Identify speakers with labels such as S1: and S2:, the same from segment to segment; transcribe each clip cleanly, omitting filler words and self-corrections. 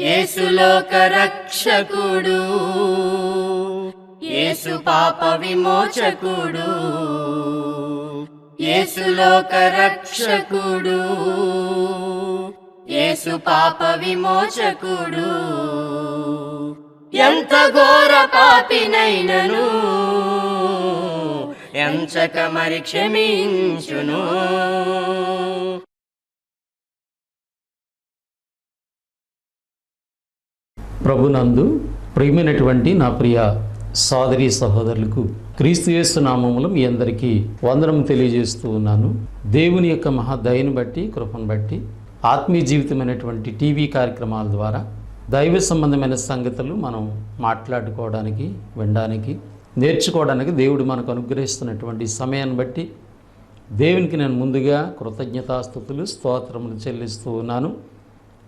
S1: యేసు లోక రక్షకుడు, యేసు పాప విమోచకుడు, యేసు లోక రక్షకుడు, యేసు పాప విమోచకుడు. ఎంత ఘోర పాపినైనను ఎంచక మరి క్షమించును.
S2: ప్రభునందు ప్రియమైనటువంటి నా ప్రియ సోదరి సహోదరులకు క్రీస్తు యేసు నామములో మీ అందరికీ వందనం తెలియజేస్తూ ఉన్నాను. దేవుని యొక్క మహాదయను బట్టి, కృపను బట్టి ఆత్మీయ జీవితమైనటువంటి టీవీ కార్యక్రమాల ద్వారా దైవ సంబంధమైన సంగతులు మనం మాట్లాడుకోవడానికి, వినడానికి, నేర్చుకోవడానికి దేవుడు మనకు అనుగ్రహిస్తున్నటువంటి సమయాన్ని బట్టి దేవునికి నేను ముందుగా కృతజ్ఞతాస్తుతులు, స్తోత్రములు చెల్లిస్తూ ఉన్నాను.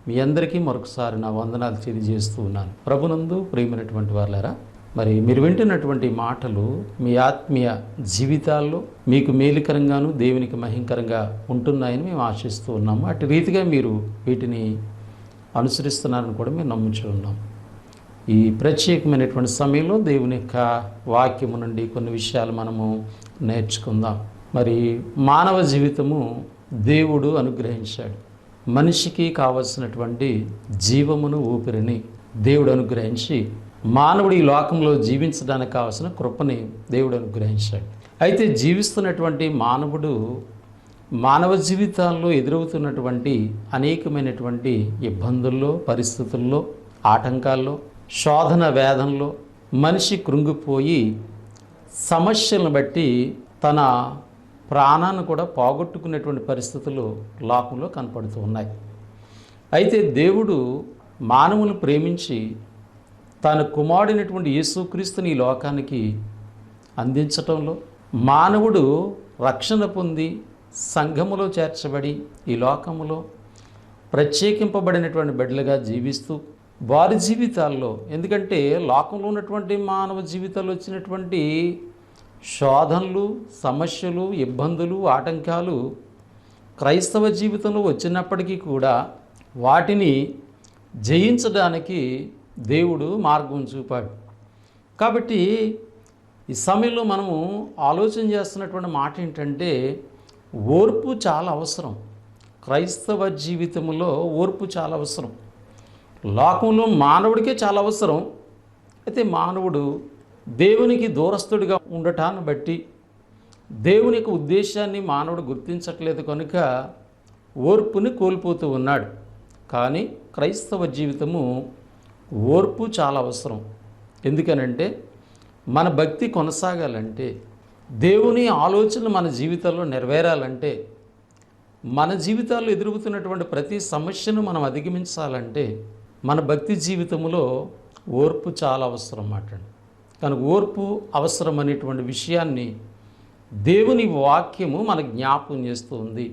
S2: మీ అందరికీ మరొకసారి నా వందనాలు తెలియజేస్తూ ఉన్నాను. ప్రభునందు ప్రియమైనటువంటి వాళ్ళారా, మరి మీరు వింటున్నటువంటి మాటలు మీ ఆత్మీయ జీవితాల్లో మీకు మేలుకరంగాను దేవునికి మహింకరంగా ఉంటున్నాయని మేము ఆశిస్తూ ఉన్నాము. అటు రీతిగా మీరు వీటిని అనుసరిస్తున్నారని కూడా మేము నమ్ముచూ ఉన్నాం. ఈ ప్రత్యేకమైనటువంటి సమయంలో దేవుని యొక్క వాక్యము నుండి కొన్ని విషయాలు మనము నేర్చుకుందాం. మరి మానవ జీవితము దేవుడు అనుగ్రహించాడు. మనిషికి కావలసినటువంటి జీవమును, ఊపిరిని దేవుడు అనుగ్రహించి మానవుడు ఈ లోకంలో జీవించడానికి కావలసిన కృపని దేవుడు అనుగ్రహించాడు. అయితే జీవిస్తున్నటువంటి మానవుడు మానవ జీవితాల్లో ఎదురవుతున్నటువంటి అనేకమైనటువంటి ఇబ్బందుల్లో, పరిస్థితుల్లో, ఆటంకాల్లో, శోధన వేదంలో మనిషి కృంగిపోయి సమస్యలను బట్టి తన ప్రాణాన్ని కూడా పోగొట్టుకునేటువంటి పరిస్థితులు లోకంలో కనపడుతూ ఉన్నాయి. అయితే దేవుడు మానవులను ప్రేమించి తన కుమారుడైనటువంటి యేసుక్రీస్తుని ఈ లోకానికి అందించటంలో, మానవుడు రక్షణ పొంది సంఘములో చేర్చబడి ఈ లోకములో ప్రత్యేకింపబడినటువంటి బిడ్డలుగా జీవిస్తూ వారి జీవితాల్లో, ఎందుకంటే లోకంలో ఉన్నటువంటి మానవ జీవితాల్లో వచ్చినటువంటి శోధనలు, సమస్యలు, ఇబ్బందులు, ఆటంకాలు క్రైస్తవ జీవితంలో వచ్చినప్పటికీ కూడా వాటిని జయించడానికి దేవుడు మార్గం చూపాడు. కాబట్టి ఈ సమయంలో మనము ఆలోచన చేస్తున్నటువంటి మాట ఏంటంటే, ఓర్పు చాలా అవసరం. క్రైస్తవ జీవితంలో ఓర్పు చాలా అవసరం. లోకంలో మానవుడికే చాలా అవసరం. అయితే మానవుడు దేవునికి దూరస్తుడిగా ఉండటాన్ని బట్టి దేవుని యొక్క ఉద్దేశాన్ని మానవుడు గుర్తించట్లేదు కనుక ఓర్పుని కోల్పోతూ ఉన్నాడు. కానీ క్రైస్తవ జీవితము ఓర్పు చాలా అవసరం. ఎందుకనంటే మన భక్తి కొనసాగాలంటే, దేవుని ఆలోచనలు మన జీవితంలో నెరవేరాలంటే, మన జీవితాల్లో ఎదురవుతున్నటువంటి ప్రతి సమస్యను మనం అధిగమించాలంటే మన భక్తి జీవితంలో ఓర్పు చాలా అవసరం అన్నమాట. కనుక ఓర్పు అవసరం అనేటువంటి విషయాన్ని దేవుని వాక్యము మన జ్ఞాపకం చేస్తూ ఉంది.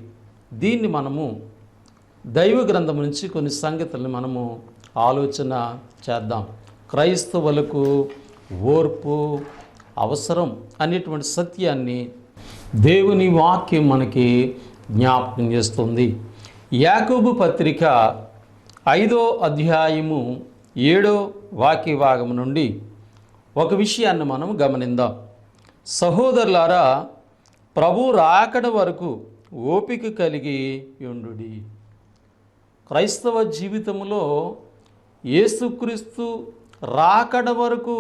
S2: దీన్ని మనము దైవ గ్రంథం నుంచి కొన్ని సంగతులను మనము ఆలోచన చేద్దాం. క్రైస్తవులకు ఓర్పు అవసరం అనేటువంటి సత్యాన్ని దేవుని వాక్యం మనకి జ్ఞాపకం చేస్తుంది. యాకోబు పత్రిక 5వ అధ్యాయము 7వ వాక్య భాగం నుండి ఒక విషయాన్ని మనం గమనిద్దాం. సహోదరులారా, ప్రభు రాకడ వరకు ఓపిక కలిగి యుండుడి. క్రైస్తవ జీవితంలో యేసుక్రీస్తు రాకడ వరకు,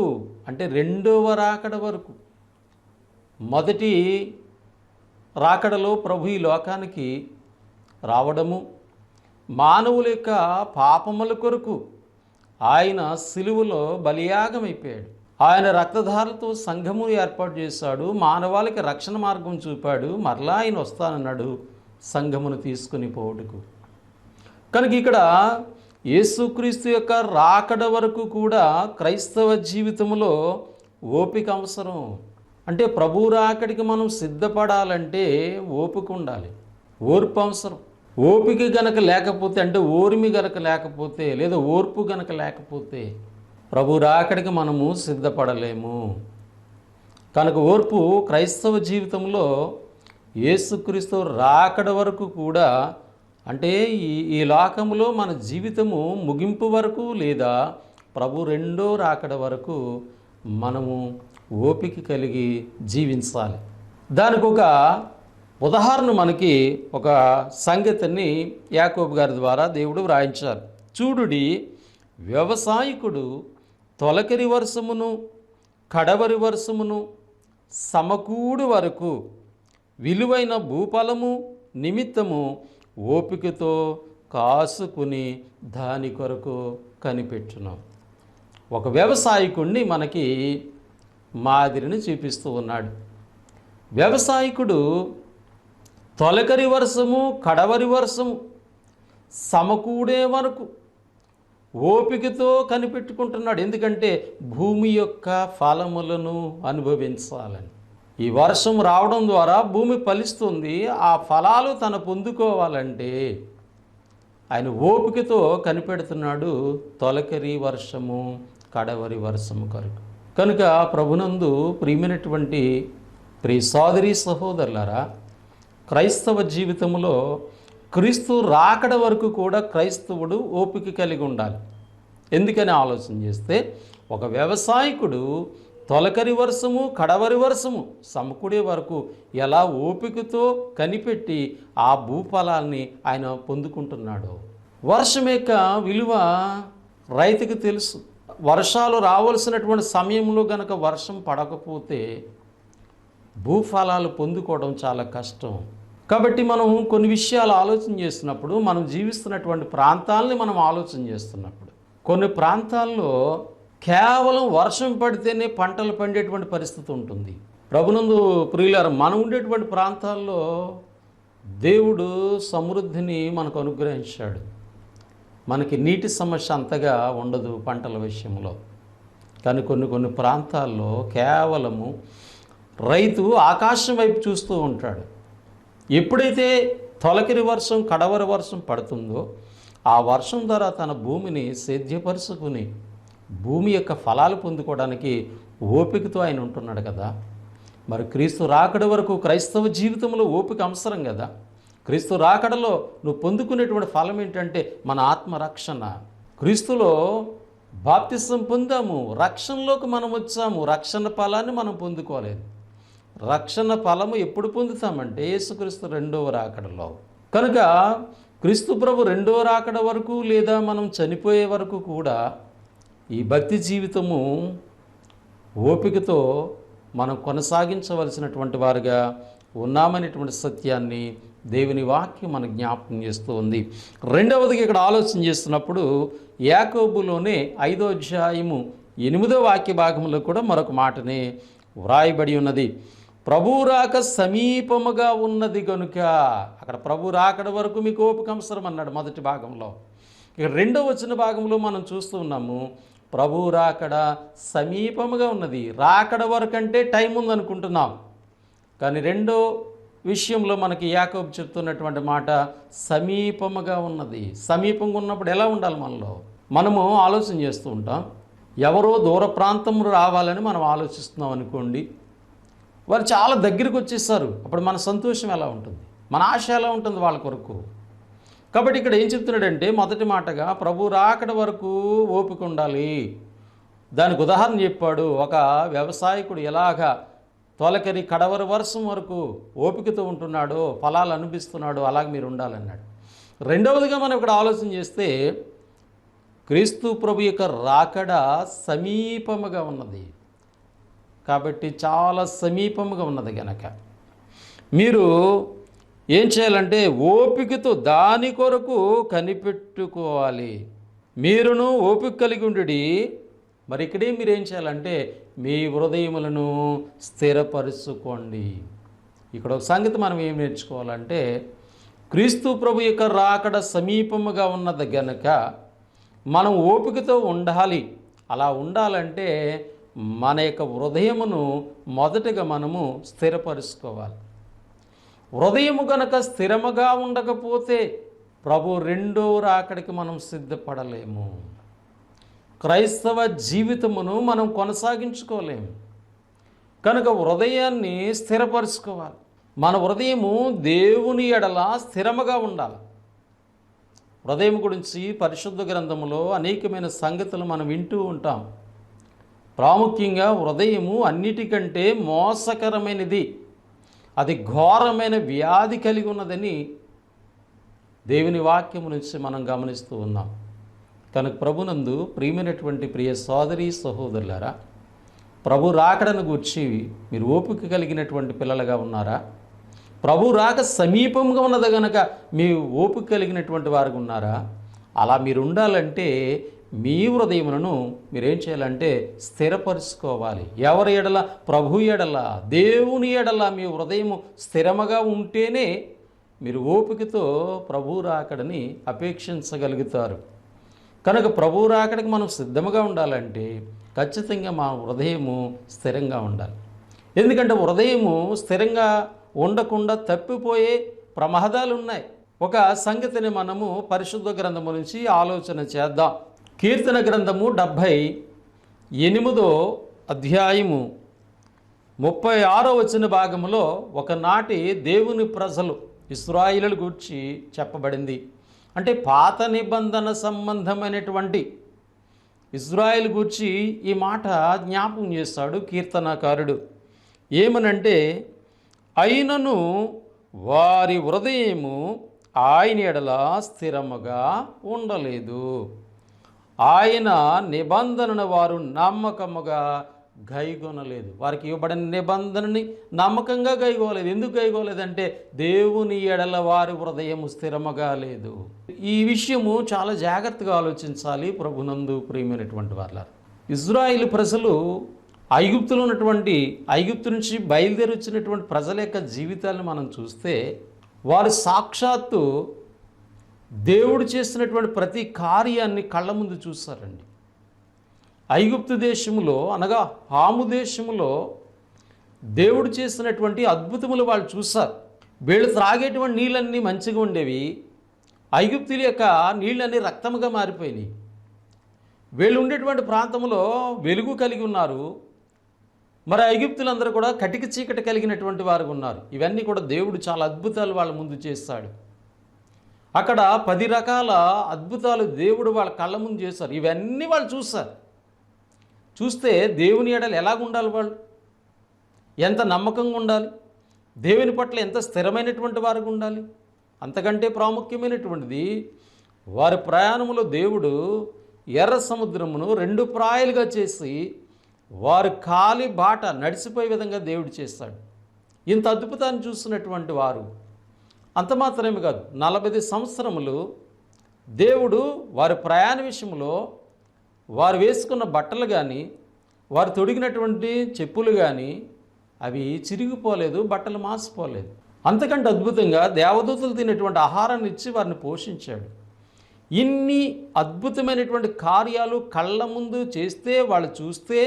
S2: అంటే రెండవ రాకడ వరకు, మొదటి రాకడలో ప్రభు ఈ లోకానికి రావడము, మానవుల యొక్క పాపముల కొరకు ఆయన సిలువలో బలియాగమైపోయాడు. ఆయన రక్తధారలతో సంఘము ఏర్పాటు చేశాడు, మానవాళికి రక్షణ మార్గం చూపాడు. మరలా ఆయన వస్తానన్నాడు సంఘమును తీసుకుని పోవుటకు. కనుక ఇక్కడ యేసుక్రీస్తు యొక్క రాకడ వరకు కూడా క్రైస్తవ జీవితంలో ఓపిక అవసరం. అంటే ప్రభు రాకడికి మనం సిద్ధపడాలంటే ఓపిక ఉండాలి, ఓర్పు అవసరం. ఓపిక గనక లేకపోతే, అంటే ఓర్మి గనక లేకపోతే, లేదా ఓర్పు గనక లేకపోతే ప్రభు రాకడికి మనము సిద్ధపడలేము. కనుక ఓర్పు క్రైస్తవ జీవితంలో యేసుక్రీస్తు రాకడ వరకు కూడా అంటే ఈ లోకములో మన జీవితము ముగింపు వరకు లేదా ప్రభు రెండో రాకడ వరకు మనము ఓపిక కలిగి జీవించాలి. దానికి ఒక ఉదాహరణ మనకి ఒక సంగతిని యాకోబు గారి ద్వారా దేవుడు వ్రాయించారు. చూడుడి, వ్యవసాయకుడు తొలకరి వర్షమును కడవరి వర్షమును సమకూడు వరకు విలువైన భూఫలము నిమిత్తము ఓపికతో కాసుకుని దాని కొరకు కనిపెట్టును. ఒక వ్యవసాయకుడిని మనకి మాదిరిని చూపిస్తూ ఉన్నాడు. వ్యవసాయకుడు తొలకరి వర్షము కడవరి వర్షము సమకూడే వరకు ఓపికతో కనిపెట్టుకుంటున్నాడు. ఎందుకంటే భూమి యొక్క ఫలములను అనుభవించాలని. ఈ వర్షం రావడం ద్వారా భూమి ఫలిస్తుంది. ఆ ఫలాలు తను పొందుకోవాలంటే ఆయన ఓపికతో కనిపెడుతున్నాడు తొలకరి వర్షము కడవరి వర్షము కొరకు. కనుక ప్రభునందు ప్రియమైనటువంటి ప్రియ సోదరి సహోదరులారా, క్రైస్తవ జీవితంలో క్రీస్తు రాకడ వరకు కూడా క్రైస్తవుడు ఓపిక కలిగి ఉండాలి. ఎందుకని ఆలోచన చేస్తే ఒక వ్యవసాయకుడు తొలకరి వర్షము కడవరి వర్షము సమకూడే వరకు ఎలా ఓపికతో కనిపెట్టి ఆ భూఫలాల్ని ఆయన పొందుకుంటున్నాడు. వర్షం యొక్క విలువ రైతుకు తెలుసు. వర్షాలు రావాల్సినటువంటి సమయంలో గనక వర్షం పడకపోతే భూఫలాలు పొందుకోవడం చాలా కష్టం. కాబట్టి మనం కొన్ని విషయాలు ఆలోచన చేస్తున్నప్పుడు, మనం జీవిస్తున్నటువంటి ప్రాంతాలని మనం ఆలోచన చేస్తున్నప్పుడు, కొన్ని ప్రాంతాల్లో కేవలం వర్షం పడితేనే పంటలు పండేటువంటి పరిస్థితి ఉంటుంది. ప్రభునందు ప్రియులారా, మనం ఉండేటువంటి ప్రాంతాల్లో దేవుడు సమృద్ధిని మనకు అనుగ్రహించాడు. మనకి నీటి సమస్య అంతగా ఉండదు పంటల విషయంలో. కానీ కొన్ని ప్రాంతాల్లో కేవలము రైతు ఆకాశం వైపు చూస్తూ ఉంటాడు. ఎప్పుడైతే తొలకరి వర్షం కడవరి వర్షం పడుతుందో ఆ వర్షం ద్వారా తన భూమిని సేద్యపరుచుకుని భూమి యొక్క ఫలాలు పొందుకోవడానికి ఓపికతో ఆయన ఉంటున్నాడు కదా. మరి క్రీస్తు రాకడ వరకు క్రైస్తవ జీవితంలో ఓపిక అవసరం కదా. క్రీస్తు రాకడలో నువ్వు పొందుకునేటువంటి ఫలం ఏంటంటే మన ఆత్మరక్షణ. క్రీస్తులో బాప్తిసం పొందాము, రక్షణలోకి మనం వచ్చాము. రక్షణ ఫలాన్ని మనం పొందుకోలేదు. రక్షణ ఫలము ఎప్పుడు పొందుతామంటే యేసుక్రీస్తు రెండవ రాకడలో. కనుక క్రీస్తు ప్రభు రెండవ రాకడ వరకు లేదా మనం చనిపోయే వరకు కూడా ఈ భక్తి జీవితము ఓపికతో మనం కొనసాగించవలసినటువంటి వారుగా ఉన్నామనేటువంటి సత్యాన్ని దేవుని వాక్యం మనకు జ్ఞాపకం చేస్తూ ఉంది. రెండవదిగా ఇక్కడ ఆలోచన చేస్తున్నప్పుడు యాకోబులోనే 5వ అధ్యాయము 8వ వాక్య భాగంలో కూడా మరొక మాటనే వ్రాయబడి ఉన్నది. ప్రభు రాక సమీపముగా ఉన్నది గనుక. అక్కడ ప్రభు రాకడ వరకు మీకు ఓపిక అవసరం అన్నాడు మొదటి భాగంలో. ఇక రెండవ వచన భాగంలో మనం చూస్తూ ఉన్నాము ప్రభు రాకడ సమీపముగా ఉన్నది. రాకడ వరకు అంటే టైం ఉందనుకుంటున్నాం, కానీ రెండో విషయంలో మనకి యాకోబు చెప్తున్నటువంటి మాట సమీపముగా ఉన్నది. సమీపంగా ఉన్నప్పుడు ఎలా ఉండాలి? మనము ఆలోచన చేస్తూ ఉంటాం. ఎవరో దూర ప్రాంతం రావాలని మనం ఆలోచిస్తున్నాం అనుకోండి, వారు చాలా దగ్గరికి వచ్చేస్తారు. అప్పుడు మన సంతోషం ఎలా ఉంటుంది, మన ఆశ ఎలా ఉంటుంది వాళ్ళ కొరకు. కాబట్టి ఇక్కడ ఏం చెప్తున్నాడంటే మొదటి మాటగా ప్రభు రాకడ వరకు ఓపిక ఉండాలి. దానికి ఉదాహరణ చెప్పాడు. ఒక వ్యవసాయకుడు ఎలాగా తొలకరి కడవరి వర్షం వరకు ఓపికతో ఉంటున్నాడో, ఫలాలు అనిపిస్తున్నాడో, అలాగే మీరు ఉండాలన్నాడు. రెండవదిగా మనం ఇక్కడ ఆలోచన చేస్తే క్రీస్తు ప్రభు యొక్క రాకడ సమీపముగా ఉన్నది. కాబట్టి చాలా సమీపముగా ఉన్నది గనక మీరు ఏం చేయాలంటే ఓపికతో దాని కొరకు కనిపెట్టుకోవాలి. మీరును ఓపిక కలిగి ఉండి మరి ఇక్కడే మీరు ఏం చేయాలంటే మీ హృదయములను స్థిరపరుచుకోండి. ఇక్కడ ఒక సంగతి మనం ఏం నేర్చుకోవాలంటే క్రీస్తు ప్రభు యొక్క రాకడ సమీపముగా ఉన్నది గనక మనం ఓపికతో ఉండాలి. అలా ఉండాలంటే మన యొక్క హృదయమును మొదటగా మనము స్థిరపరుచుకోవాలి. హృదయము గనక స్థిరముగా ఉండకపోతే ప్రభు రెండో రాకడికి మనం సిద్ధపడలేము. క్రైస్తవ జీవితమును మనం కొనసాగించుకోలేము. కనుక హృదయాన్ని స్థిరపరుచుకోవాలి. మన హృదయము దేవుని ఎడల స్థిరముగా ఉండాలి. హృదయం గురించి పరిశుద్ధ గ్రంథంలో అనేకమైన సంగతులు మనం వింటూ ఉంటాం. ప్రాముఖ్యంగా హృదయము అన్నిటికంటే మోసకరమైనది, అది ఘోరమైన వ్యాధి కలిగి ఉన్నదని దేవుని వాక్యము నుంచి మనం గమనిస్తూ ఉన్నాం. కనుక ప్రభునందు ప్రియమైనటువంటి ప్రియ సోదరి సహోదరులారా, ప్రభు రాకడను గూర్చి మీరు ఓపిక కలిగినటువంటి పిల్లలుగా ఉన్నారా? ప్రభు రాక సమీపంగా ఉన్నది కనుక మీ ఓపిక కలిగినటువంటి వారు ఉన్నారా? అలా మీరు ఉండాలంటే మీ హృదయములను మీరేం చేయాలంటే స్థిరపరుచుకోవాలి. ఎవరి ఎడల? ప్రభు ఎడల, దేవుని ఎడల మీ హృదయము స్థిరముగా ఉంటేనే మీరు ఓపికతో ప్రభు రాకడని అపేక్షించగలుగుతారు. కనుక ప్రభు రాకడికి మనం సిద్ధంగా ఉండాలంటే ఖచ్చితంగా మా హృదయము స్థిరంగా ఉండాలి. ఎందుకంటే హృదయము స్థిరంగా ఉండకుండా తప్పిపోయే ప్రమాదాలు ఉన్నాయి. ఒక సంగతిని మనము పరిశుద్ధ గ్రంథము నుంచి ఆలోచన చేద్దాం. కీర్తన గ్రంథము 78వ అధ్యాయము 36వ భాగములో ఒకనాటి దేవుని ప్రజలు ఇశ్రాయేలుల గురించి చెప్పబడింది. అంటే పాత నిబంధన సంబంధమైనటువంటి ఇశ్రాయేలు గూర్చి ఈ మాట జ్ఞాపకం చేస్తాడు కీర్తనకారుడు. ఏమనంటే, అయినను వారి హృదయము ఆయన ఎడల స్థిరముగా ఉండలేదు, ఆయన నిబంధనను వారు నమ్మకముగా గైకొనలేదు. వారికి ఇవ్వబడిన నిబంధనని నమ్మకంగా గైకోలేదు. ఎందుకు గైకోలేదంటే దేవుని ఎడల వారి హృదయము స్థిరముగా లేదు. ఈ విషయము చాలా జాగ్రత్తగా ఆలోచించాలి. ప్రభునందు ప్రియమైనటువంటి వాళ్ళ ఇశ్రాయేలు ప్రజలు ఐగుప్తులో ఉన్నటువంటి ఐగుప్తు నుంచి బయలుదేరి వచ్చినటువంటి ప్రజల యొక్క జీవితాలను మనం చూస్తే వారు సాక్షాత్తు దేవుడు చేసినటువంటి ప్రతి కార్యాన్ని కళ్ళ ముందు చూస్తారండి. ఐగుప్తు దేశములో అనగా హాము దేశములో దేవుడు చేసినటువంటి అద్భుతములు వాళ్ళు చూశారు. వీళ్ళు త్రాగేటువంటి నీళ్ళన్నీ మంచిగా ఉండేవి, ఐగుప్తుల యొక్క నీళ్ళన్నీ రక్తముగా మారిపోయినాయి. వీళ్ళు ఉండేటువంటి ప్రాంతంలో వెలుగు కలిగి ఉన్నారు, మరి ఐగుప్తులందరూ కూడా కటిక చీకటి కలిగినటువంటి వారు ఉన్నారు. ఇవన్నీ కూడా దేవుడు చాలా అద్భుతాలు వాళ్ళ ముందు చేస్తాడు. అక్కడ 10 రకాల అద్భుతాలు దేవుడు వాళ్ళ కళ్ళ ముందు చేశారు. ఇవన్నీ వాళ్ళు చూస్తారు. చూస్తే దేవుని ఎడలు ఎలాగ ఉండాలి, వాళ్ళు ఎంత నమ్మకంగా ఉండాలి, దేవుని పట్ల ఎంత స్థిరమైనటువంటి వారికి ఉండాలి. అంతకంటే ప్రాముఖ్యమైనటువంటిది, వారి ప్రయాణంలో దేవుడు ఎర్ర సముద్రమును 2 ప్రాయలుగా చేసి వారు కాలి బాట నడిచిపోయే విధంగా దేవుడు చేస్తాడు. ఇంత అద్భుతాన్ని చూస్తున్నటువంటి వారు అంత మాత్రమే కాదు, 40 సంవత్సరములు దేవుడు వారి ప్రయాణ విషయంలో వారు వేసుకున్న బట్టలు కానీ వారు తొడిగినటువంటి చెప్పులు కానీ అవి చిరిగిపోలేదు, బట్టలు మాసిపోలేదు. అంతకంటే అద్భుతంగా దేవదూతలు తినేటువంటి ఆహారాన్ని ఇచ్చి వారిని పోషించాడు. ఇన్ని అద్భుతమైనటువంటి కార్యాలు కళ్ళ ముందు చేస్తే వాళ్ళు చూస్తే,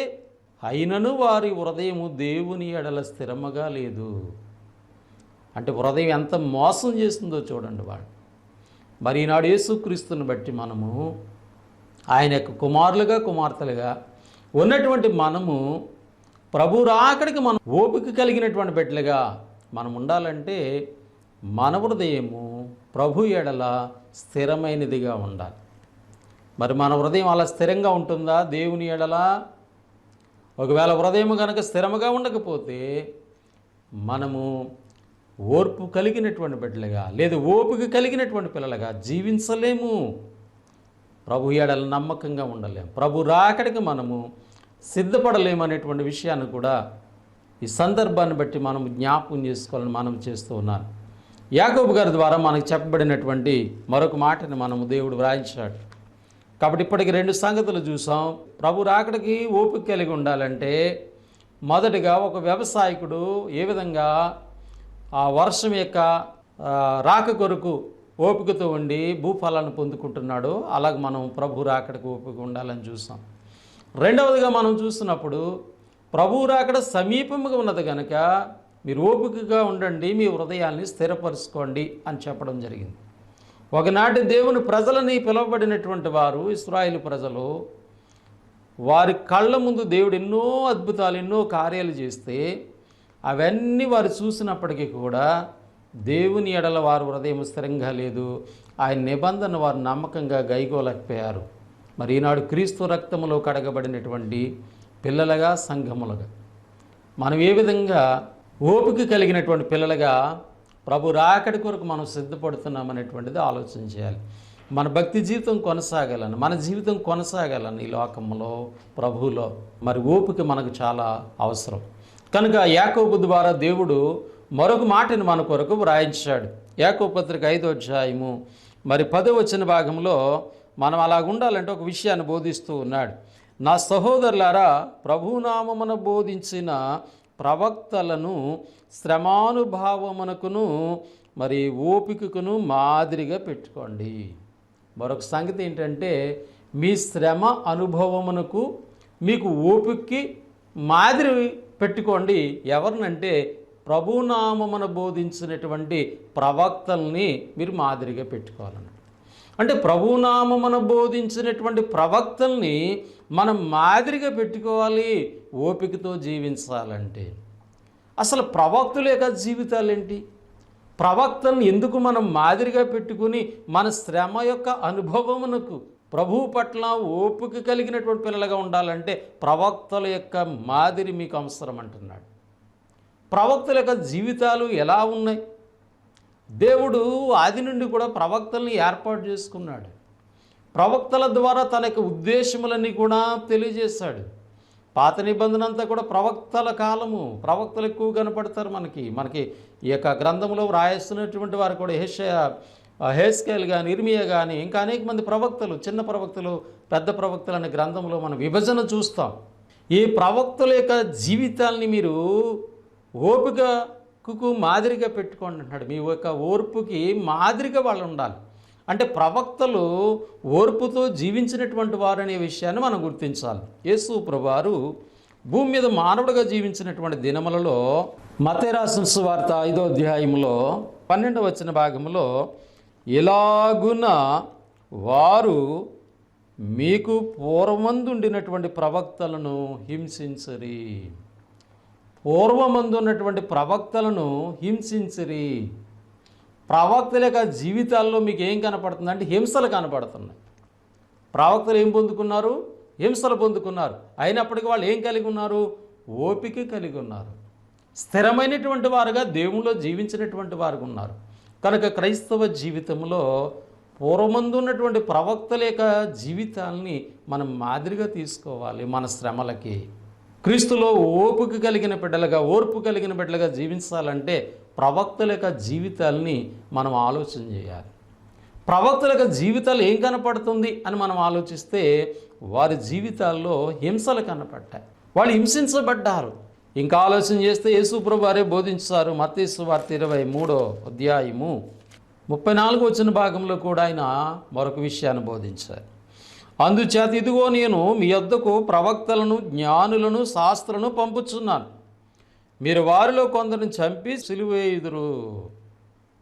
S2: అయినను వారి హృదయము దేవుని ఎడల స్థిరముగా లేదు. అంటే హృదయం ఎంత మోసం చేస్తుందో చూడండి వాళ్ళు. మరి ఈనాడు యేసుక్రీస్తుని బట్టి మనము ఆయన యొక్క కుమారులుగా కుమార్తెలుగా ఉన్నటువంటి మనము ప్రభు రాకడికి మనం ఓపిక కలిగినటువంటి బిడ్డలుగా మనం ఉండాలంటే మన హృదయము ప్రభు ఎడల స్థిరమైనదిగా ఉండాలి. మరి మన హృదయం అలా స్థిరంగా ఉంటుందా దేవుని ఎడల? ఒకవేళ హృదయం కనుక స్థిరముగా ఉండకపోతే మనము ఓర్పు కలిగినటువంటి బిడ్డలుగా లేదు ఓపిక కలిగినటువంటి పిల్లలుగా జీవించలేము. ప్రభు ఎడల నమ్మకంగా ఉండలేము. ప్రభు రాకడికి మనము సిద్ధపడలేము అనేటువంటి విషయాన్ని కూడా ఈ సందర్భాన్ని బట్టి మనం జ్ఞాపకం చేసుకోవాలని మనం చేస్తూ ఉన్నాను. యాకోబు గారి ద్వారా మనకు చెప్పబడినటువంటి మరొక మాటని మనము దేవుడు వ్రాయించాడు. కాబట్టి ఇప్పటికి 2 సంగతులు చూసాం. ప్రభు రాకడికి ఓపిక కలిగి ఉండాలంటే మొదటిగా ఒక వ్యవసాయకుడు ఏ విధంగా ఆ వర్షం యొక్క రాక కొరకు ఓపికతో ఉండి భూఫలాన్ని పొందుకుంటున్నాడో అలాగే మనం ప్రభు రాకడికి ఓపిక ఉండాలని చూసాం. రెండవదిగా మనం చూస్తున్నప్పుడు ప్రభు రాకడ సమీపముగా ఉన్నది కనుక మీరు ఓపికగా ఉండండి, మీ హృదయాల్ని స్థిరపరచుకోండి అని చెప్పడం జరిగింది. ఒకనాటి దేవుని ప్రజలని పిలువబడినటువంటి వారు ఇశ్రాయేలు ప్రజలు, వారి కళ్ళ ముందు దేవుడు ఎన్నో అద్భుతాలు ఎన్నో కార్యాలు చేస్తే అవన్నీ వారు చూసినప్పటికీ కూడా దేవుని ఎడల వారు హృదయం స్థిరంగా లేదు, ఆయన నిబంధన వారు నమ్మకంగా గైకోలేకపోయారు. మరి ఈనాడు క్రీస్తు రక్తములో కడగబడినటువంటి పిల్లలుగా, సంఘములుగా మనం ఏ విధంగా ఓపిక కలిగినటువంటి పిల్లలుగా ప్రభు రాకడి కొరకు మనం సిద్ధపడుతున్నామనేటువంటిది ఆలోచన చేయాలి. మన భక్తి జీవితం కొనసాగాలని, మన జీవితం కొనసాగాలని ఈ లోకంలో, ప్రభువులో మరి ఓపిక మనకు చాలా అవసరం. కనుక యాకోబు ద్వారా దేవుడు మరొక మాటను మన కొరకు వ్రాయించాడు. యాకోబు పత్రిక 5వ అధ్యాయము మరి 10వ వచన భాగంలో మనం అలాగ ఉండాలంటే ఒక విషయాన్ని బోధిస్తూ ఉన్నాడు. నా సహోదరులారా, ప్రభునామమున బోధించిన ప్రవక్తలను శ్రమానుభావమునకును మరి ఓపికకును మాదిరిగా పెట్టుకోండి. మరొక సంగతి ఏంటంటే, మీ శ్రమ అనుభవమునకు మీకు ఓపికకి మాదిరి పెట్టుకోండి. ఎవరినంటే ప్రభునామమున బోధించినటువంటి ప్రవక్తల్ని మీరు మాదిరిగా పెట్టుకోవాలన్నమాట. అంటే ప్రభునామమున బోధించినటువంటి ప్రవక్తల్ని మనం మాదిరిగా పెట్టుకోవాలి ఓపికతో జీవించాలంటే. అసలు ప్రవక్తుల యొక్క జీవితాలు ఏంటి? ప్రవక్తలను ఎందుకు మనం మాదిరిగా పెట్టుకుని మన శ్రమ యొక్క అనుభవమునకు ప్రభువు పట్ల ఓపిక కలిగినటువంటి పిల్లలుగా ఉండాలంటే ప్రవక్తల యొక్క మాదిరి మీకు అవసరం అంటున్నాడు. ప్రవక్తల యొక్క జీవితాలు ఎలా ఉన్నాయి? దేవుడు ఆది నుండి కూడా ప్రవక్తల్ని ఏర్పాటు చేసుకున్నాడు. ప్రవక్తల ద్వారా తన యొక్క ఉద్దేశములన్నీ కూడా తెలియజేశాడు. పాత నిబంధన అంతా కూడా ప్రవక్తల కాలము. ప్రవక్తలు ఎక్కువ కనపడతారు మనకి ఈ యొక్క గ్రంథంలో వ్రాయిస్తున్నటువంటి వారు కూడా హెస్కేల్ కానీ, ఇర్మియా కానీ, ఇంకా అనేక మంది ప్రవక్తలు, చిన్న ప్రవక్తలు, పెద్ద ప్రవక్తలు అనే గ్రంథంలో మనం విభజన చూస్తాం. ఈ ప్రవక్తల యొక్క జీవితాల్ని మీరు ఓపికకు మాదిరిగా పెట్టుకోండి అంటున్నాడు. మీ యొక్క ఓర్పుకి మాదిరిగా వాళ్ళు ఉండాలి. అంటే ప్రవక్తలు ఓర్పుతో జీవించినటువంటి వారు అనే విషయాన్ని మనం గుర్తించాలి. యేసు ప్రభువారు భూమి మీద మానవుడిగా జీవించినటువంటి దినములలో మత్తయి రాసిన సువార్త 5వ అధ్యాయంలో 12వ వచన భాగంలో, ఇలాగున వారు మీకు పూర్వమందుండినటువంటి ప్రవక్తలను హింసించరి. పూర్వమందున్నటువంటి ప్రవక్తలను హింసించరి. ప్రవక్తల యొక్క జీవితాల్లో మీకు ఏం కనపడుతుంది అంటే హింసలు కనపడుతున్నాయి. ప్రవక్తలు ఏం పొందుకున్నారు? హింసలు పొందుకున్నారు. అయినప్పటికీ వాళ్ళు ఏం కలిగి ఉన్నారు? ఓపిక కలిగి ఉన్నారు. స్థిరమైనటువంటి వారుగా దేవునిలో జీవించినటువంటి వారు ఉన్నారు. కనుక క్రైస్తవ జీవితంలో పూర్వమందు ఉన్నటువంటి ప్రవక్తల యొక్క జీవితాలని మనం మాదిరిగా తీసుకోవాలి. మన శ్రమలకి క్రీస్తులో ఓపిక కలిగిన బిడ్డలుగా, ఓర్పు కలిగిన బిడ్డలుగా జీవించాలంటే ప్రవక్తల యొక్క జీవితాలని మనం ఆలోచన చేయాలి. ప్రవక్తల యొక్క జీవితాలు ఏం కనపడుతుంది అని మనం ఆలోచిస్తే వారి జీవితాల్లో హింసలు కనపడ్డాయి. వాళ్ళు హింసించబడ్డారు. ఇంకా ఆలోచన చేస్తే యేసు ప్రభువు వారే బోధించారు. మత్తయి సువార్త 23వ అధ్యాయము 34వ వచన భాగంలో కూడా ఆయన మరొక విషయాన్ని బోధించారు. అందుచేత ఇదిగో నేను మీ యొద్దకు ప్రవక్తలను, జ్ఞానులను, శాస్త్రులను పంపుచున్నాను. మీరు వారిలో కొందరిని చంపి సిలువేయుదురు,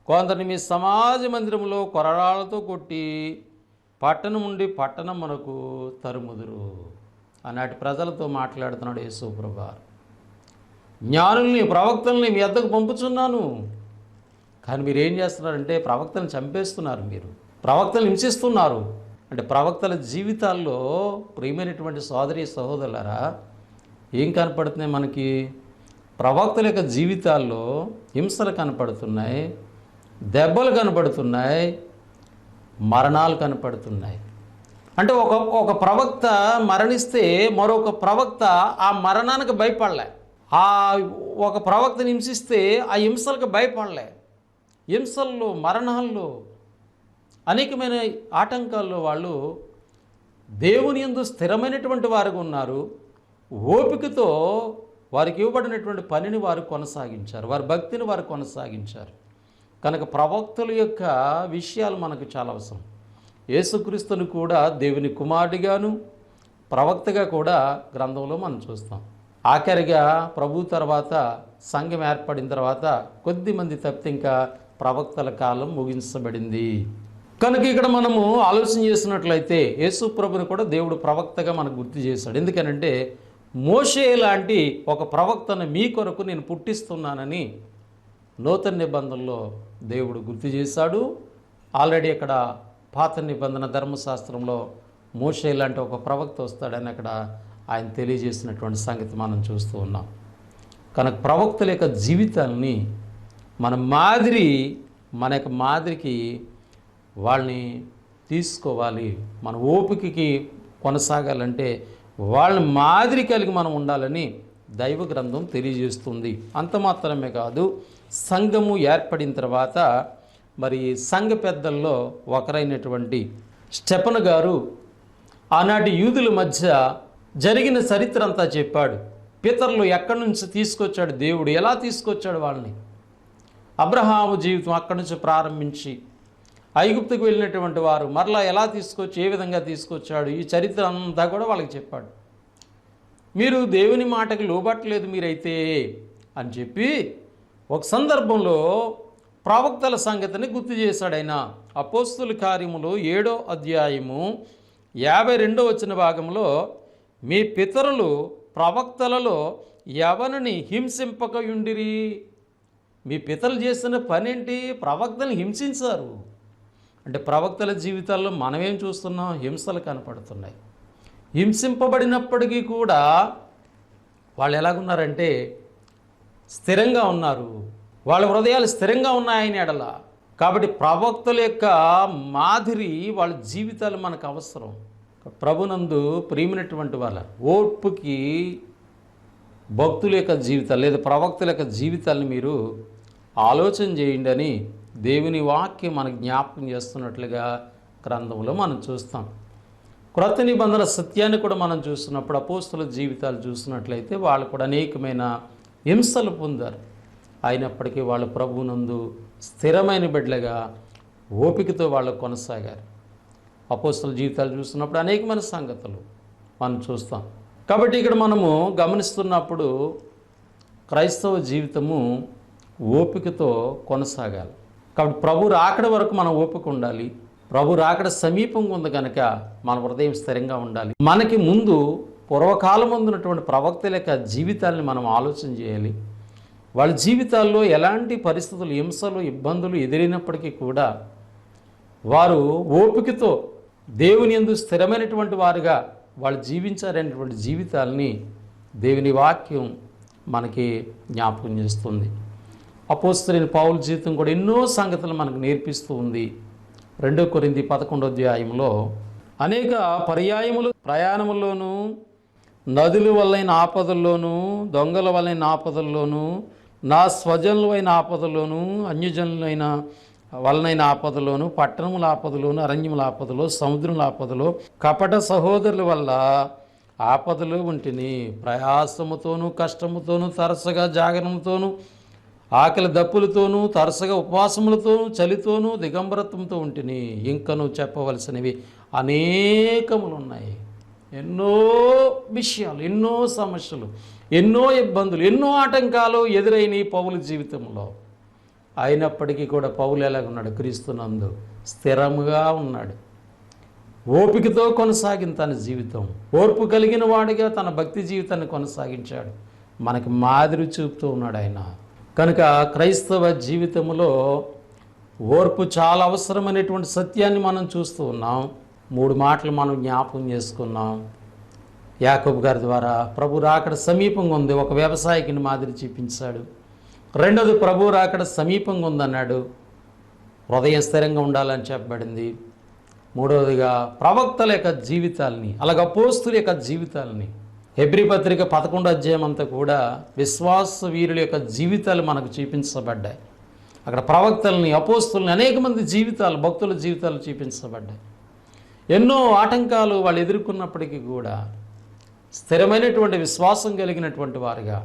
S2: కొందరిని మీ సమాజ మందిరంలో కొరడాలతో కొట్టి పట్టణం నుండి పట్టణం మనకు తరుముదురు. ఆనాటి ప్రజలతో మాట్లాడుతున్నాడు యేసు ప్రభువారు. జ్ఞానుల్ని, ప్రవక్తల్ని మీ యొద్దకు పంపుచున్నాను, కానీ మీరు ఏం చేస్తున్నారంటే ప్రవక్తలను చంపేస్తున్నారు, మీరు ప్రవక్తలను హింసిస్తున్నారు. అంటే ప్రవక్తల జీవితాల్లో ప్రియమైనటువంటి సోదరి సహోదరులారా ఏం కనపడుతున్నాయి మనకి? ప్రవక్తల యొక్క జీవితాల్లో హింసలు కనపడుతున్నాయి, దెబ్బలు కనపడుతున్నాయి, మరణాలు కనపడుతున్నాయి. అంటే ఒక ప్రవక్త మరణిస్తే మరొక ప్రవక్త ఆ మరణానికి భయపడలే. ఆ ఒక ప్రవక్తని హింసిస్తే ఆ హింసలకు భయపడలే. హింసల్లో, మరణాల్లో, అనేకమైన ఆటంకాల్లో వాళ్ళు దేవుని యందు స్థిరమైనటువంటి వారుగా ఉన్నారు. ఓపికతో వారికి ఇవ్వబడినటువంటి పనిని వారు కొనసాగించారు, వారి భక్తిని వారు కొనసాగించారు. కనుక ప్రవక్తల యొక్క విషయాలు మనకు చాలా అవసరం. యేసుక్రీస్తుని కూడా దేవుని కుమారుడిగాను ప్రవక్తగా కూడా గ్రంథంలో మనం చూస్తాం. ఆఖరిగా ప్రభు తర్వాత సంఘం ఏర్పడిన తర్వాత కొద్దిమంది తప్పితే ఇంకా ప్రవక్తల కాలం ముగించబడింది. కనుక ఇక్కడ మనము ఆలోచన చేసినట్లయితే యేసు ప్రభుని కూడా దేవుడు ప్రవక్తగా మనకు గుర్తు చేశాడు. ఎందుకనంటే మోషే లాంటి ఒక ప్రవక్తను మీ కొరకు నేను పుట్టిస్తున్నానని నూతన నిబంధనలో దేవుడు గుర్తు చేశాడు. ఆల్రెడీ అక్కడ పాత నిబంధన ధర్మశాస్త్రంలో మోషే లాంటి ఒక ప్రవక్త వస్తాడని అక్కడ ఆయన తెలియజేసినటువంటి సంగతి మనం చూస్తూ ఉన్నాం. కనుక ప్రవక్తల యొక్క జీవితాలని మన యొక్క మాదిరికి వాళ్ళని తీసుకోవాలి. మన ఓపికకి కొనసాగాలంటే వాళ్ళని మాదిరి కలిగి మనం ఉండాలని దైవ గ్రంథం తెలియజేస్తుంది. అంత మాత్రమే కాదు, సంఘము ఏర్పడిన తర్వాత మరి సంఘ పెద్దల్లో ఒకరైనటువంటి స్టెఫెను గారు ఆనాటి యూదుల మధ్య జరిగిన చరిత్ర అంతా చెప్పాడు. పితరులు ఎక్కడి నుంచి తీసుకొచ్చాడు దేవుడు, ఎలా తీసుకొచ్చాడు వాళ్ళని, అబ్రహాము జీవితం అక్కడి నుంచి ప్రారంభించి ఐగుప్తుకు వెళ్ళినటువంటి వారు మరలా ఎలా తీసుకొచ్చి ఏ విధంగా తీసుకొచ్చాడు, ఈ చరిత్ర అంతా కూడా వాళ్ళకి చెప్పాడు. మీరు దేవుని మాటకి లోబట్టలేదు మీరైతే అని చెప్పి ఒక సందర్భంలో ప్రవక్తల సంగతిని గుర్తు చేశాడు ఆయన. అపోస్తుల కార్యములు 7వ అధ్యాయము 52వ వచన భాగంలో, మీ పితరులు ప్రవక్తలలో ఎవరిని హింసింపకయుండిరి. మీ పితరులు చేసిన పనేంటి? ప్రవక్తలను హింసించారు. అంటే ప్రవక్తల జీవితాల్లో మనమేం చూస్తున్నాం? హింసలు కనపడుతున్నాయి. హింసింపబడినప్పటికీ కూడా వాళ్ళు ఎలాగున్నారంటే స్థిరంగా ఉన్నారు. వాళ్ళ హృదయాలు స్థిరంగా ఉన్నాయని ఎడల. కాబట్టి ప్రవక్తల యొక్క మాదిరి వాళ్ళ జీవితాలు మనకు అవసరం. ప్రభునందు ప్రియమైనటువంటి వాళ్ళ ఓర్పుకి భక్తుల యొక్క జీవితాలు లేదా ప్రవక్తల యొక్క జీవితాలను మీరు ఆలోచన చేయండి అని దేవుని వాక్యం మనకు జ్ఞాపకం చేస్తున్నట్లుగా గ్రంథంలో మనం చూస్తాం. క్రొత్త నిబంధన సత్యాన్ని కూడా మనం చూస్తున్నప్పుడు అపోస్తుల జీవితాలు చూసినట్లయితే వాళ్ళు కూడా అనేకమైన హింసలు పొందారు. అయినప్పటికీ వాళ్ళు ప్రభువునందు స్థిరమైన బిడ్డలుగా ఓపికతో వాళ్ళు కొనసాగారు. అపోస్తుల జీవితాలు చూస్తున్నప్పుడు అనేకమైన సంగతులు మనం చూస్తాం. కాబట్టి ఇక్కడ మనము గమనిస్తున్నప్పుడు క్రైస్తవ జీవితము ఓపికతో కొనసాగాలి. కాబట్టి ప్రభు రాకడ వరకు మనం ఓపిక ఉండాలి. ప్రభు రాకడ సమీపంగా ఉంది కనుక మన హృదయం స్థిరంగా ఉండాలి. మనకి ముందు పూర్వకాలం ఉన్నటువంటి ప్రవక్తల యొక్క జీవితాలను మనం ఆలోచన చేయాలి. వాళ్ళ జీవితాల్లో ఎలాంటి పరిస్థితులు, హింసలు, ఇబ్బందులు ఎదురైనప్పటికీ కూడా వారు ఓపికతో దేవుని యందు స్థిరమైనటువంటి వారుగా వాళ్ళు జీవించారనేటువంటి జీవితాలని దేవుని వాక్యం మనకి జ్ఞాపకం చేస్తుంది. అపోస్తలుడైన పౌలు జీవితం కూడా ఎన్నో సంగతులు మనకు నేర్పిస్తూ ఉంది. 2 కొరింథీ 11వ అధ్యాయంలో అనేక పర్యాయములు ప్రయాణముల్లోనూ, నదుల వల్లైన ఆపదల్లోనూ, దొంగల వల్లైన ఆపదల్లోనూ, నా స్వజనులైన ఆపదలోను, అన్యజనులైన వలనైన ఆపదలోను, పట్టణముల ఆపదలోను, అరణ్యముల ఆపదలో, సముద్రముల ఆపదలో, కపట సహోదరుల వల్ల ఆపదలు ఉంటిని. ప్రయాసముతోనూ కష్టముతోనూ తరచుగా జాగరణతోనూ ఆకలి దప్పులతోనూ తరచుగా ఉపవాసములతోనూ చలితోనూ దిగంబరత్వంతో ఉంటిని. ఇంకను చెప్పవలసినవి అనేకములు ఉన్నాయి. ఎన్నో విషయాలు, ఎన్నో సమస్యలు, ఎన్నో ఇబ్బందులు, ఎన్నో ఆటంకాలు ఎదురైన పౌలు జీవితంలో. అయినప్పటికీ కూడా పౌలు ఎలాగున్నాడు? క్రీస్తునందు స్థిరముగా ఉన్నాడు. ఓపికతో కొనసాగిన తన జీవితం, ఓర్పు కలిగిన వాడిగా తన భక్తి జీవితాన్ని కొనసాగించాడు. మనకి మాదిరి చూపుతూ ఉన్నాడు ఆయన. కనుక క్రైస్తవ జీవితంలో ఓర్పు చాలా అవసరమైనటువంటి సత్యాన్ని మనం చూస్తూ ఉన్నాం. 3 మాటలు మనం జ్ఞాపకం చేసుకున్నాం. యాకోబు గారి ద్వారా ప్రభు రాకడ సమీపంగా ఉంది, ఒక వ్యవసాయకుని మాదిరి చూపించాడు. రెండోది ప్రభు రాకడ సమీపంగా ఉందన్నాడు, హృదయం స్థిరంగా ఉండాలని చెప్పబడింది. మూడవదిగా ప్రవక్తల యొక్క జీవితాలని, అలాగే అపోస్తుల యొక్క జీవితాలని, హెబ్రీ పత్రిక 11వ అధ్యాయం అంతా కూడా విశ్వాస వీరుల యొక్క జీవితాలు మనకు చూపించబడ్డాయి. అక్కడ ప్రవక్తలని, అపోస్తులని, అనేక మంది జీవితాలు, భక్తుల జీవితాలు చూపించబడ్డాయి. ఎన్నో ఆటంకాలు వాళ్ళు ఎదుర్కొన్నప్పటికీ కూడా స్థిరమైనటువంటి విశ్వాసం కలిగినటువంటి వారుగా,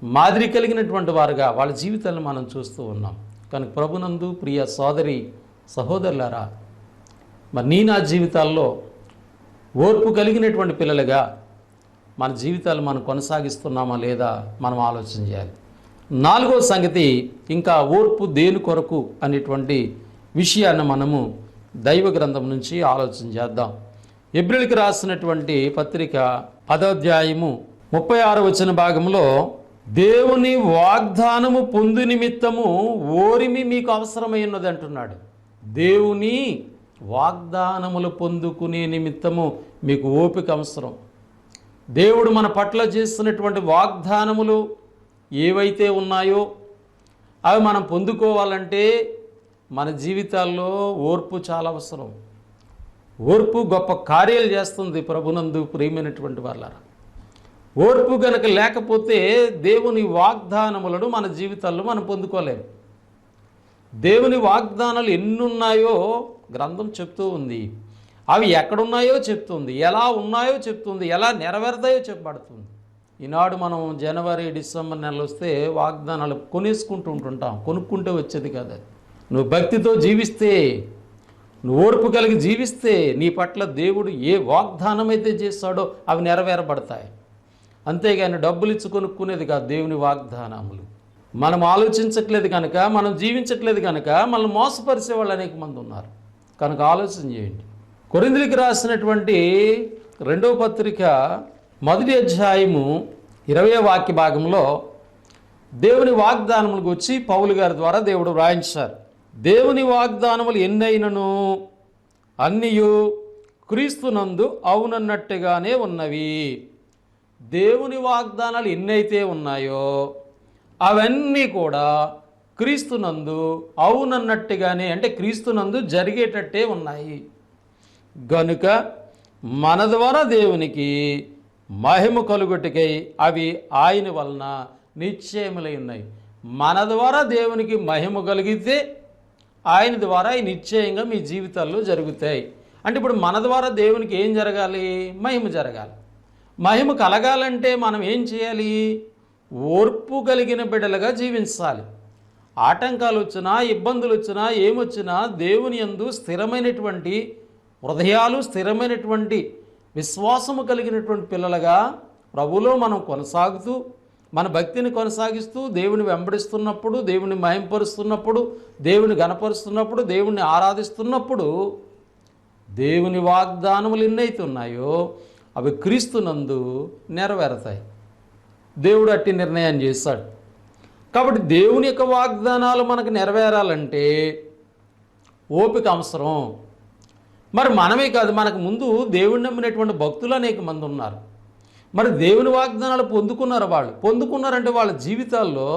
S2: మాదిరి కలిగినటువంటి వారుగా వాళ్ళ జీవితాలను మనం చూస్తూ ఉన్నాం. కనుక ప్రభునందు ప్రియ సోదరి సహోదరులారా, మరి నా జీవితాల్లో ఓర్పు కలిగినటువంటి పిల్లలుగా మన జీవితాలు మనం కొనసాగిస్తున్నామా లేదా మనం ఆలోచన చేయాలి. 4వ సంగతి, ఇంకా ఓర్పు దేని కొరకు అనేటువంటి విషయాన్ని మనము దైవ గ్రంథం నుంచి ఆలోచన చేద్దాం. హెబ్రీయులకు రాసినటువంటి పత్రిక 10వ అధ్యాయము 36వ వచన భాగంలో దేవుని వాగ్దానము పొందు నిమిత్తము ఓరిమి మీకు అవసరమై ఉన్నది అంటున్నాడు. దేవుని వాగ్దానములు పొందుకునే నిమిత్తము మీకు ఓపిక అవసరం. దేవుడు మన పట్ల చేస్తున్నటువంటి వాగ్దానములు ఏవైతే ఉన్నాయో అవి మనం పొందుకోవాలంటే మన జీవితాల్లో ఓర్పు చాలా అవసరం. ఓర్పు గొప్ప కార్యాలు చేస్తుంది ప్రభునందు ప్రియమైనటువంటి వాళ్ళారా. ఓర్పు గనక లేకపోతే దేవుని వాగ్దానములను మన జీవితాల్లో మనం పొందుకోలేము. దేవుని వాగ్దానాలు ఎన్నున్నాయో గ్రంథం చెప్తూ ఉంది. అవి ఎక్కడున్నాయో చెప్తుంది, ఎలా ఉన్నాయో చెప్తుంది, ఎలా నెరవేరుతాయో చెప్పబడుతుంది. ఈనాడు మనం జనవరి డిసెంబర్ నెలలు వస్తే వాగ్దానాలు కొనేసుకుంటూ ఉంటుంటాం. కొనుక్కుంటే వచ్చేది కాదు అది. నువ్వు భక్తితో జీవిస్తే, నువ్వు ఓర్పు కలిగి జీవిస్తే నీ పట్ల దేవుడు ఏ వాగ్దానం అయితే చేస్తాడో అవి నెరవేరబడతాయి. అంతేగాని డబ్బులు ఇచ్చి కొనుక్కునేది కాదు దేవుని వాగ్దానములు. మనం ఆలోచించట్లేదు కనుక, మనం జీవించట్లేదు కనుక మనల్ని మోసపరిచే వాళ్ళు అనేక మంది ఉన్నారు. కనుక ఆలోచన చేయండి. కొరింథీయులకు రాసినటువంటి 2వ పత్రిక 1వ అధ్యాయము 20వ వాక్య భాగంలో దేవుని వాగ్దానములకు వచ్చి పౌలు గారి ద్వారా దేవుడు వ్రాయించారు. దేవుని వాగ్దానములు ఎన్నైనను అన్నియు క్రీస్తునందు అవునన్నట్టుగానే ఉన్నవి. దేవుని వాగ్దానాలు ఎన్నైతే ఉన్నాయో అవన్నీ కూడా క్రీస్తునందు అవునన్నట్టుగానే, అంటే క్రీస్తునందు జరిగేటట్టే ఉన్నాయి. గనుక మన ద్వారా దేవునికి మహిమ కలుగుటకై అవి ఆయన వలన నిశ్చయములై ఉన్నాయి. మన ద్వారా దేవునికి మహిమ కలిగితే ఆయన ద్వారా నిశ్చయంగా మీ జీవితాల్లో జరుగుతాయి. అంటే ఇప్పుడు మన ద్వారా దేవునికి ఏం జరగాలి? మహిమ జరగాలి. మహిమ కలగాలంటే మనం ఏం చేయాలి? ఓర్పు కలిగిన బిడ్డలుగా జీవించాలి. ఆటంకాలు వచ్చినా, ఇబ్బందులు వచ్చినా, ఏమొచ్చినా దేవుని యందు స్థిరమైనటువంటి హృదయాలు, స్థిరమైనటువంటి విశ్వాసము కలిగినటువంటి పిల్లలుగా ప్రభువులో మనం కొనసాగుతూ, మన భక్తిని కొనసాగిస్తూ, దేవుని వెంబడిస్తున్నప్పుడు, దేవుని మహింపరుస్తున్నప్పుడు, దేవుని గణపరుస్తున్నప్పుడు, దేవుని ఆరాధిస్తున్నప్పుడు దేవుని వాగ్దానములు ఎన్నైతే ఉన్నాయో అవి క్రీస్తునందు నెరవేరుతాయి. దేవుడు అట్టి నిర్ణయం చేశాడు. కాబట్టి దేవుని యొక్క వాగ్దానాలు మనకు నెరవేరాలంటే ఓపిక అవసరం. మరి మనమే కాదు, మనకు ముందు దేవుని నమ్మినటువంటి భక్తులు అనేక మంది ఉన్నారు. మరి దేవుని వాగ్దానాలు పొందుకున్నారంటే వాళ్ళ జీవితాల్లో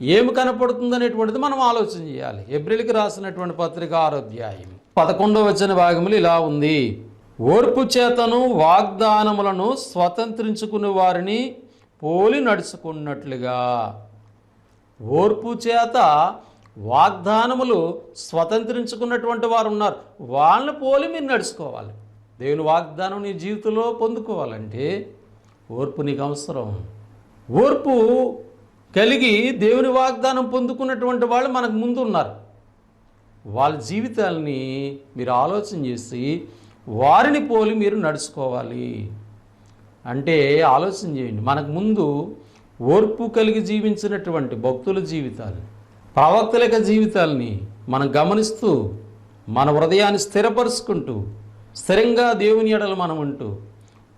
S2: ఏమి కనపడుతుంది అనేటువంటిది మనం ఆలోచన చేయాలి. హెబ్రీయులకు రాసినటువంటి పత్రిక 6వ అధ్యాయం 11వ వచన భాగములు ఇలా ఉంది. ఓర్పు చేతను వాగ్దానములను స్వతంత్రించుకునే వారిని పోలి నడుచుకున్నట్లుగా. ఓర్పు చేత వాగ్దానములు స్వతంత్రించుకున్నటువంటి వారు ఉన్నారు. వాళ్ళని పోలి మీరు నడుచుకోవాలి. దేవుని వాగ్దానం నీ జీవితంలో పొందుకోవాలంటే ఓర్పు నీకు అవసరం. ఓర్పు కలిగి దేవుని వాగ్దానం పొందుకున్నటువంటి వాళ్ళు మనకు ముందు ఉన్నారు. వాళ్ళ జీవితాలని మీరు ఆలోచన చేసి వారిని పోలి మీరు నడుచుకోవాలి. అంటే ఆలోచన చేయండి, మనకు ముందు ఓర్పు కలిగి జీవించినటువంటి భక్తుల జీవితాలు, ప్రవక్తల యొక్క జీవితాలని మనం గమనిస్తూ మన హృదయాన్ని స్థిరపరుచుకుంటూ స్థిరంగా దేవుని ఎడల మనం ఉంటూ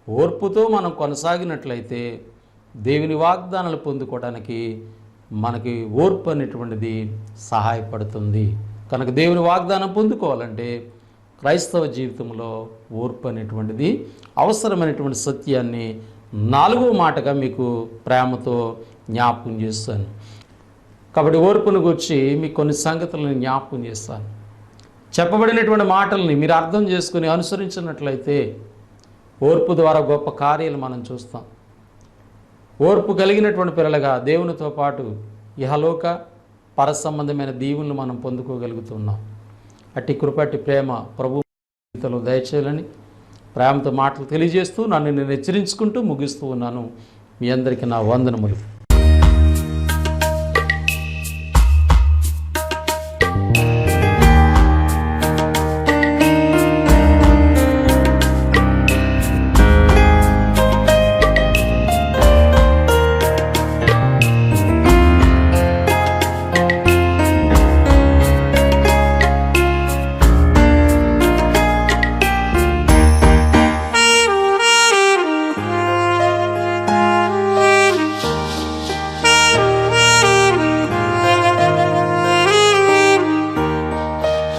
S2: ఓర్పుతో మనం కొనసాగినట్లయితే దేవుని వాగ్దానాలు పొందుకోవడానికి మనకి ఓర్పు అనేటువంటిది సహాయపడుతుంది. కనుక దేవుని వాగ్దానం పొందుకోవాలంటే క్రైస్తవ జీవితంలో ఓర్పు అనేటువంటిది అవసరమైనటువంటి సత్యాన్ని 4వ మాటగా మీకు ప్రేమతో జ్ఞాపకం చేస్తాను. కాబట్టి ఓర్పును గురించి మీకు కొన్ని సంగతులను జ్ఞాపకం చేస్తాను. చెప్పబడినటువంటి మాటల్ని మీరు అర్థం చేసుకుని అనుసరించినట్లయితే ఓర్పు ద్వారా గొప్ప కార్యాలు మనం చూస్తాం. ఓర్పు కలిగినటువంటి పిల్లలుగా దేవునితో పాటు ఇహలోక పర సంబంధమైన దీవులను మనం పొందుకోగలుగుతున్నాం. అట్టి కృప, అట్టి ప్రేమ ప్రభు జీవితంలో దయచేయాలని ప్రేమతో మాటలు తెలియజేస్తూ నన్ను నేను హెచ్చరించుకుంటూ ముగిస్తూ ఉన్నాను. మీ అందరికీ నా వందనములు.